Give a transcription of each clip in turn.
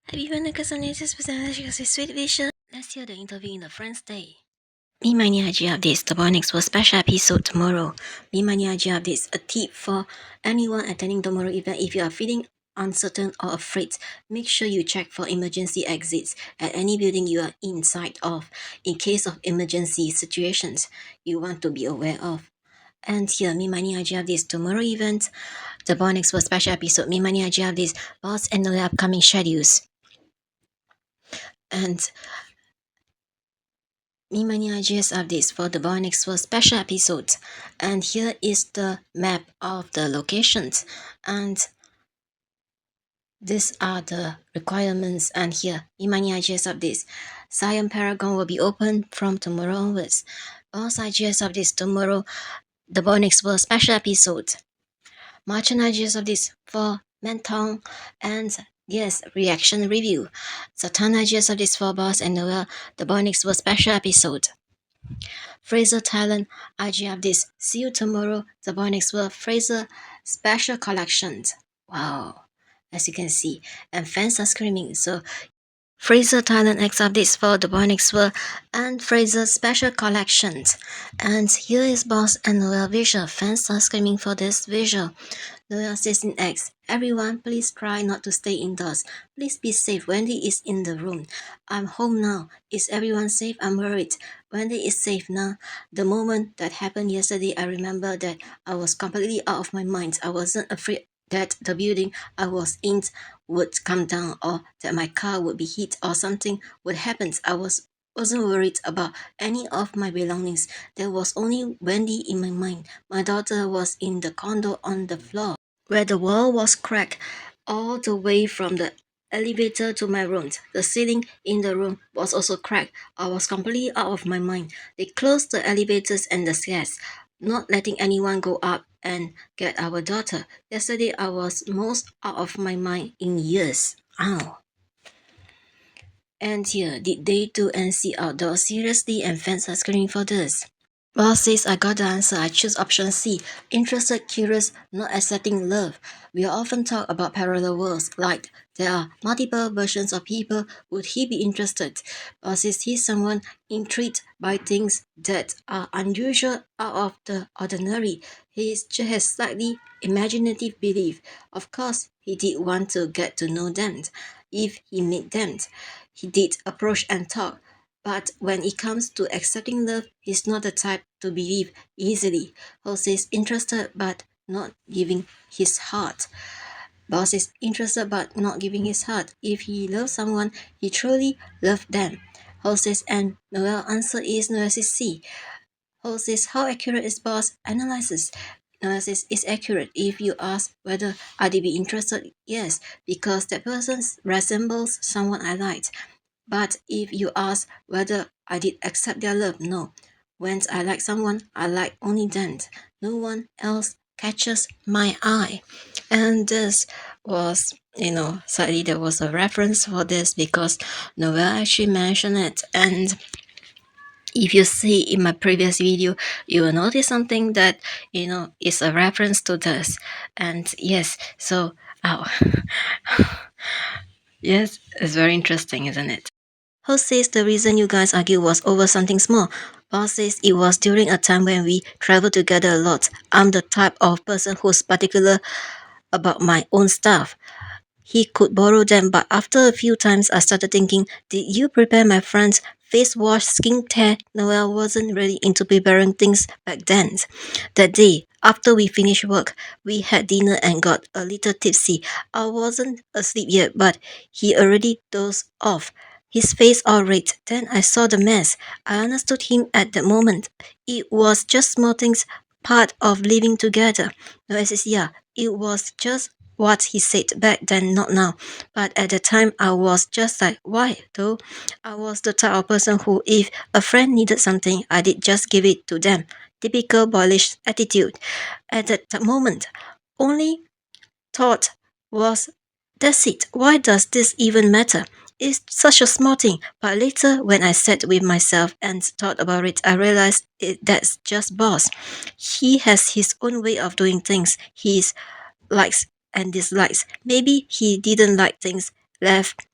Everyone because some natives present a sweet vision. Let's hear the interview in the Friends Day. MeMindY IG updates the BoNoH for special episode tomorrow. MeMindY IG updates a tip for anyone attending tomorrow event. If you are feeling uncertain or afraid, make sure you check for emergency exits at any building you are inside of in case of emergency situations you want to be aware of. And here, MeMindY IG updates tomorrow event. The BoNoH for special episode. MeMindY IG updates Boss and Noel upcoming schedules. And MeMindY IGS updates for the BoNoH for special episodes. And here is the map of the locations. And these are the requirements. And here, MeMindY IGS updates. Siam Paragon will be open from tomorrow onwards. Boss IGS updates tomorrow. The BoNoH for special episode. Merchant IGS updates for Mentong and yes, reaction review. Satan IGS updates for Boss and Noel. The BoNoH for special episode. Fraser Thailand IG updates. See you tomorrow. The BoNoH for Fraser special collections. Wow, as you can see, and fans are screaming. So Fraser Thailand X updates for the BoNoH for and Fraser special collections. And here is Boss and Noel visual. Fans are screaming for this visual. Noel says in X, everyone please try not to stay indoors. Please be safe. Wendy is in the room. I'm home now. Is everyone safe? I'm worried. Wendy is safe now. The moment that happened yesterday, I remember that I was completely out of my mind. I wasn't afraid that the building I was in would come down or that my car would be hit or something would happen. I wasn't worried about any of my belongings. There was only Wendy in my mind. My daughter was in the condo on the floor, where the wall was cracked all the way from the elevator to my room. The ceiling in the room was also cracked. I was completely out of my mind. They closed the elevators and the stairs, not letting anyone go up and get our daughter. Yesterday, I was most out of my mind in years. Ow. And here, did they do NC outdoor seriously and fans are screaming for this? Boss says I got the answer. I choose option C. Interested, curious, not accepting love. We often talk about parallel worlds, like there are multiple versions of people. Would he be interested? Boss says he's someone intrigued by things that are unusual, out of the ordinary. He has slightly imaginative belief. Of course, he did want to get to know them. If he met them, he did approach and talk. But when it comes to accepting love, he's not the type to believe easily. Boss is interested but not giving his heart. Boss is interested but not giving his heart. If he loves someone, he truly loves them. Ho says, and Noel answer is Noel says C. Ho says, how accurate is Boss? Analysis. Noel says, it's accurate. If you ask whether I'd be interested, yes, because that person resembles someone I liked. But if you ask whether I did accept their love, no. When I like someone, I like only them. No one else catches my eye. And this was, slightly there was a reference for this because Noel actually mentioned it. And if you see in my previous video, you will notice something that, is a reference to this. And yes, so, yes, it's very interesting, isn't it? Host says the reason you guys argued was over something small. Boss says it was during a time when we traveled together a lot. I'm the type of person who's particular about my own stuff. He could borrow them, but after a few times I started thinking, did you prepare my friend's face wash, skincare? Noel wasn't really into preparing things back then. That day, after we finished work, we had dinner and got a little tipsy. I wasn't asleep yet, but he already dozed off. His face all red. Then I saw the mess. I understood him at that moment. It was just small things, part of living together. Noel says, yeah, it was just what he said back then, not now. But at the time, I was just like, why though? I was the type of person who, if a friend needed something, I did just give it to them. Typical boyish attitude. At that moment, only thought was, that's it. Why does this even matter? It's such a small thing. But later, when I sat with myself and thought about it, I realized that's just Boss. He has his own way of doing things. His likes and dislikes. Maybe he didn't like things left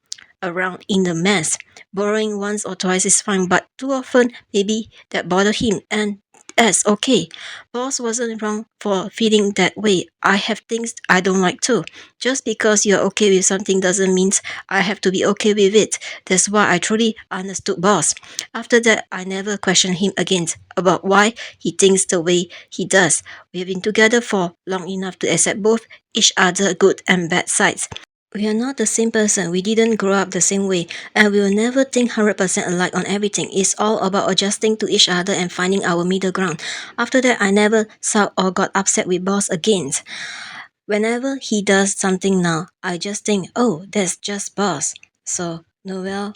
around in the mess. Borrowing once or twice is fine, but too often, maybe that bothered him, and that's okay. Boss wasn't wrong for feeling that way. I have things I don't like too. Just because you're okay with something doesn't mean I have to be okay with it. That's why I truly understood Boss. After that, I never questioned him again about why he thinks the way he does. We've been together for long enough to accept both each other good and bad sides. We are not the same person, we didn't grow up the same way, and we will never think 100% alike on everything. It's all about adjusting to each other and finding our middle ground. After that, I never saw or got upset with Boss again. Whenever he does something now, I just think, oh, that's just Boss. So Noel,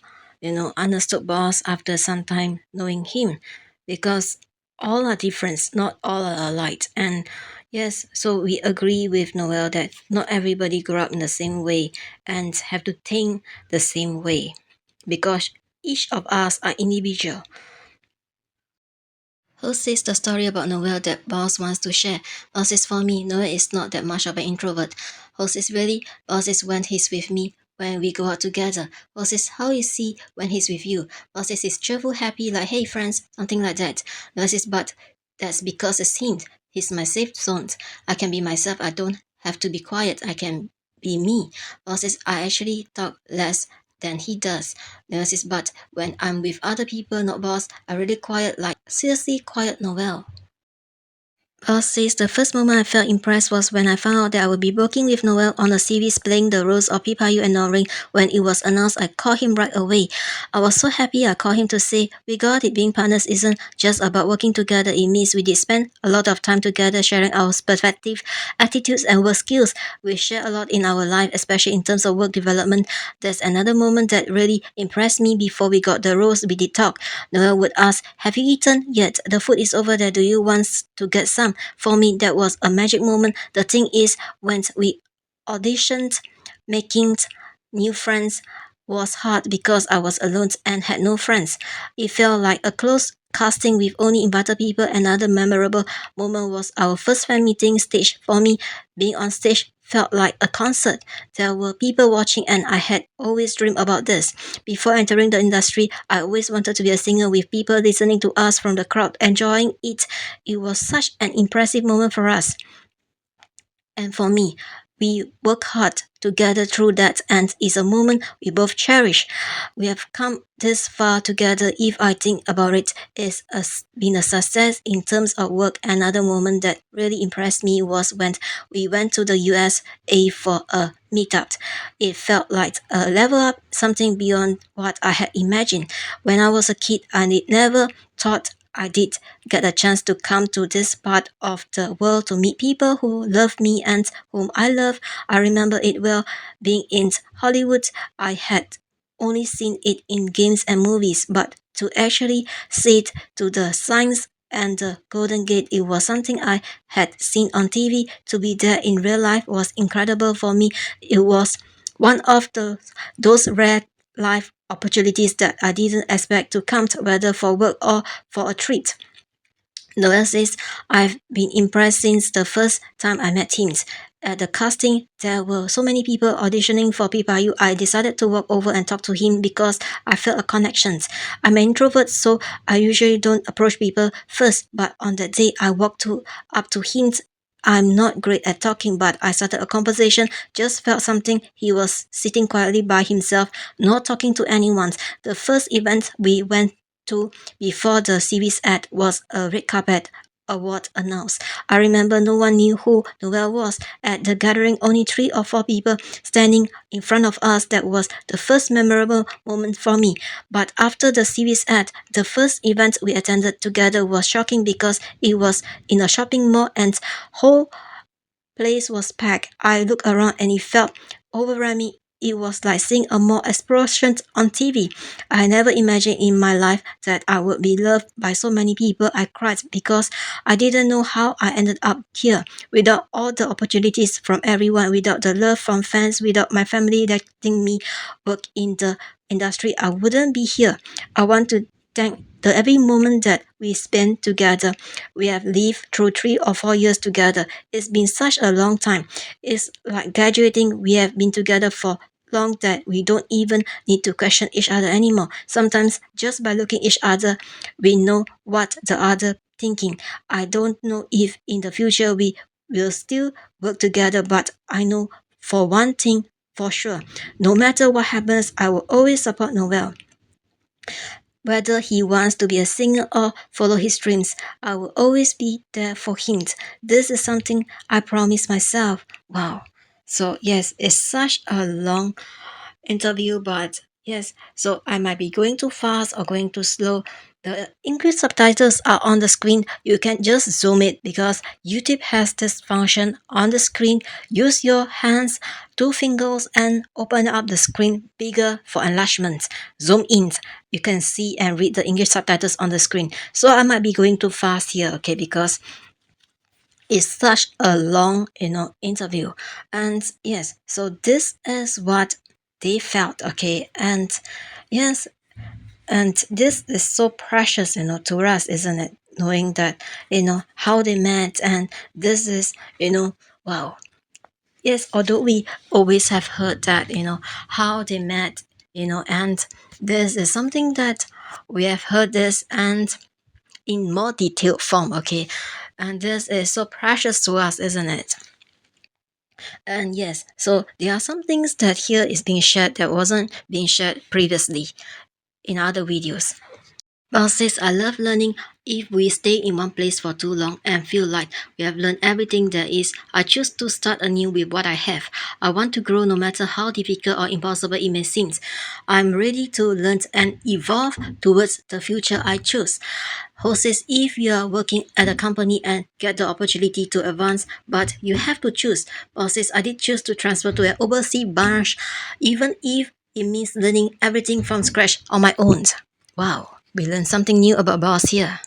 understood Boss after some time knowing him, because all are different, not all are alike. And yes, so we agree with Noel that not everybody grew up in the same way and have to think the same way, because each of us are individual. Who says the story about Noel that Boss wants to share? Boss is for me, Noel is not that much of an introvert. Boss is really, Boss is when he's with me, when we go out together. Boss is how is he when he's with you? Boss is he's cheerful, happy, like hey friends, something like that. Noel is but that's because it's him. He's my safe zone. I can be myself, I don't have to be quiet, I can be me. Boss is I actually talk less than he does. Nurses, but when I'm with other people, not Boss, I really quiet, like seriously quiet Noel. Boss says the first moment I felt impressed was when I found out that I would be working with Noel on a series playing the roles of Pipayu and Noring. When it was announced, I called him right away. I was so happy I called him to say, we got it, being partners isn't just about working together, it means we did spend a lot of time together sharing our perspective, attitudes and work skills. We share a lot in our life, especially in terms of work development. That's another moment that really impressed me. Before we got the roles, we did talk. Noel would ask, have you eaten yet? The food is over there, do you want to get some? For me, that was a magic moment. The thing is, when we auditioned, making new friends was hard because I was alone and had no friends. It felt like a close casting with only invited people. Another memorable moment was our first fan meeting stage. For me, being on stage felt like a concert. There were people watching and I had always dreamed about this. Before entering the industry, I always wanted to be a singer with people listening to us from the crowd, enjoying it. It was such an impressive moment for us. And for me, we work hard together through that, and it's a moment we both cherish. We have come this far together. If I think about it, been a success in terms of work. Another moment that really impressed me was when we went to the USA for a meetup. It felt like a level up, something beyond what I had imagined. When I was a kid, I never thought I did get a chance to come to this part of the world to meet people who love me and whom I love. I remember it well. Being in Hollywood, I had only seen it in games and movies, but to actually see it to the signs and the Golden Gate, it was something I had seen on TV. To be there in real life was incredible for me. It was one of those rare life opportunities that I didn't expect to come, whether for work or for a treat. Noel says, I've been impressed since the first time I met him. At the casting, there were so many people auditioning for Pipayu. I decided to walk over and talk to him because I felt a connection. I'm an introvert, so I usually don't approach people first, but on that day, I walked up to him. I'm not great at talking, but I started a conversation, just felt something. He was sitting quietly by himself, not talking to anyone. The first event we went to before the series ad was a red carpet award announced. I remember no one knew who Noel was. At the gathering, only 3 or 4 people standing in front of us. That was the first memorable moment for me. But after the series ad, the first event we attended together was shocking because it was in a shopping mall and whole place was packed. I looked around and it felt overwhelming. It was like seeing a mall explosion on TV. I never imagined in my life that I would be loved by so many people. I cried because I didn't know how I ended up here. Without all the opportunities from everyone, without the love from fans, without my family letting me work in the industry, I wouldn't be here. I want to thank every moment that we spent together. We have lived through 3 or 4 years together. It's been such a long time. It's like graduating. We have been together for long that we don't even need to question each other anymore. Sometimes just by looking each other, we know what the other thinking. I don't know if in the future we will still work together, but I know for one thing for sure, no matter what happens, I will always support Noel. Whether he wants to be a singer or follow his dreams, I will always be there for him. This is something I promise myself. Wow. So yes, it's such a long interview, but yes, so I might be going too fast or going too slow. The English subtitles are on the screen. You can just zoom it because YouTube has this function on the screen. Use your hands, 2 fingers, and open up the screen bigger for enlargement. Zoom in. You can see and read the English subtitles on the screen. So I might be going too fast here, okay, because it's such a long, interview. And yes, so this is what they felt, okay, and yes, and this is so precious, to us, isn't it, knowing that, how they met, and this is, wow. Yes, although we always have heard that, how they met, and this is something that we have heard this and in more detailed form, okay, and this is so precious to us, isn't it? And yes, so there are some things that here is being shared that wasn't being shared previously in other videos. Boss says, I love learning. If we stay in one place for too long and feel like we have learned everything there is, I choose to start anew with what I have. I want to grow no matter how difficult or impossible it may seem. I'm ready to learn and evolve towards the future I choose. Ho says, if you are working at a company and get the opportunity to advance, but you have to choose. Boss says, I did choose to transfer to an overseas branch, even if it means learning everything from scratch on my own. Wow. We learned something new about boss here.